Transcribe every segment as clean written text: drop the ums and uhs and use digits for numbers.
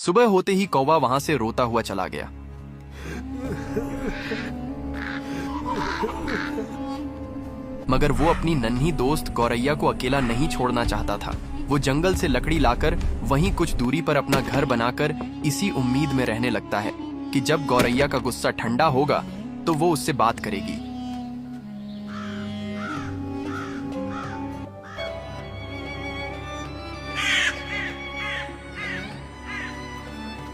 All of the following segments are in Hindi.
सुबह होते ही कौवा वहां से रोता हुआ चला गया। मगर वो अपनी नन्ही दोस्त गौरैया को अकेला नहीं छोड़ना चाहता था। वो जंगल से लकड़ी लाकर वहीं कुछ दूरी पर अपना घर बनाकर इसी उम्मीद में रहने लगता है कि जब गौरैया का गुस्सा ठंडा होगा तो वो उससे बात करेगी।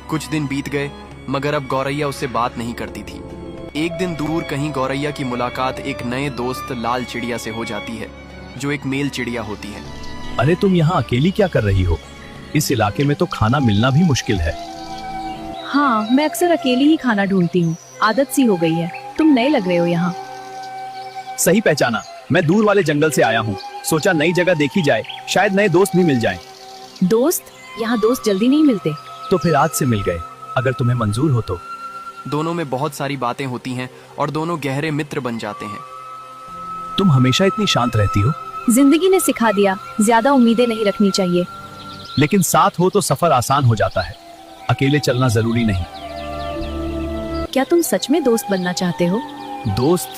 कुछ दिन बीत गए मगर अब गौरैया उससे बात नहीं करती थी। एक दिन दूर कहीं गौरैया की मुलाकात एक नए दोस्त लाल चिड़िया से हो जाती है, जो एक मेल चिड़िया होती है। अरे तुम यहाँ अकेली क्या कर रही हो? इस इलाके में तो खाना मिलना भी मुश्किल है। हाँ, मैं अक्सर अकेली ही खाना ढूंढती हूँ, आदत सी हो गई है। तुम नए लग रहे हो यहाँ। सही पहचाना, मैं दूर वाले जंगल से आया हूँ। सोचा नई जगह देखी जाए, शायद नए दोस्त भी मिल जाएं। दोस्त? यहाँ दोस्त जल्दी नहीं मिलते। तो फिर आज से मिल गए, अगर तुम्हें मंजूर हो तो। दोनों में बहुत सारी बातें होती हैं और दोनों गहरे मित्र बन जाते हैं। तुम हमेशा इतनी शांत रहती हो। जिंदगी ने सिखा दिया, ज्यादा उम्मीदें नहीं रखनी चाहिए। लेकिन साथ हो तो सफर आसान हो जाता है, अकेले चलना जरूरी नहीं। क्या तुम सच में दोस्त बनना चाहते हो? दोस्त,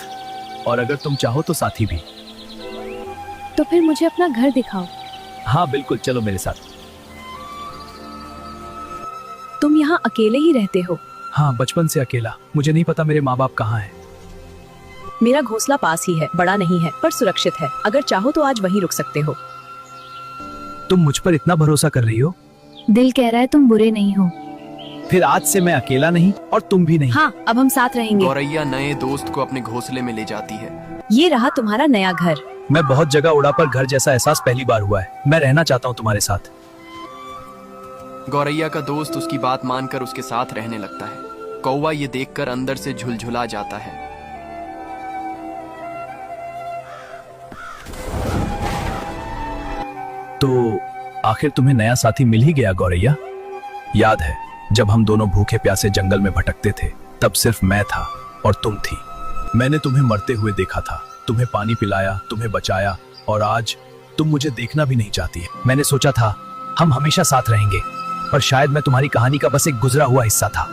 और अगर तुम चाहो तो साथी भी। तो फिर मुझे अपना घर दिखाओ। हाँ बिल्कुल, चलो मेरे साथ। तुम यहाँ अकेले ही रहते हो? हाँ, बचपन से अकेला। मुझे नहीं पता मेरे माँ बाप कहाँ हैं। मेरा घोंसला पास ही है, बड़ा नहीं है पर सुरक्षित है। अगर चाहो तो आज वहीं रुक सकते हो। तुम मुझ पर इतना भरोसा कर रही हो? दिल कह रहा है तुम बुरे नहीं हो। फिर आज से मैं अकेला नहीं और तुम भी नहीं। हाँ, अब हम साथ रहेंगे। गौरैया नए दोस्त को अपने घोंसले में ले जाती है। ये रहा तुम्हारा नया घर। मैं बहुत जगह उड़ा पर घर जैसा एहसास पहली बार हुआ है। मैं रहना चाहता हूँ तुम्हारे साथ। गौरैया का दोस्त उसकी बात मानकर उसके साथ रहने लगता है। कौवा ये देखकर अंदर से झुलझुला जाता है। तो आखिर तुम्हें नया साथी मिल ही गया गौरैया। याद है जब हम दोनों भूखे प्यासे जंगल में भटकते थे, तब सिर्फ मैं था और तुम थी। मैंने तुम्हें मरते हुए देखा था, तुम्हें पानी पिलाया, तुम्हें बचाया, और आज तुम मुझे देखना भी नहीं चाहती है। मैंने सोचा था हम हमेशा साथ रहेंगे, पर शायद मैं तुम्हारी कहानी का बस एक गुजरा हुआ हिस्सा था।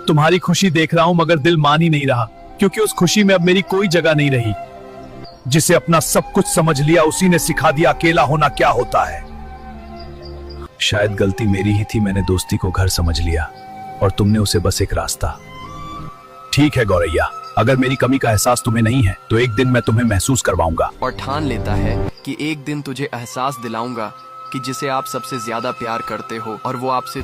तुम्हारी खुशी देख रहा हूं मगर दिल मान ही नहीं रहा, क्योंकि उस खुशी में अब मेरी कोई जगह नहीं रही। जिसे अपना सब कुछ समझ लिया उसी ने सिखा दिया अकेला होना क्या होता है। शायद गलती मेरी ही थी, मैंने दोस्ती को घर समझ लिया और तुमने उसे बस एक रास्ता। ठीक है गौरैया, अगर मेरी कमी का एहसास तुम्हें नहीं है तो एक दिन मैं तुम्हें महसूस करवाऊंगा। और ठान लेता है कि एक दिन तुझे एहसास दिलाऊंगा कि जिसे आप सबसे ज्यादा प्यार करते हो और वो आपसे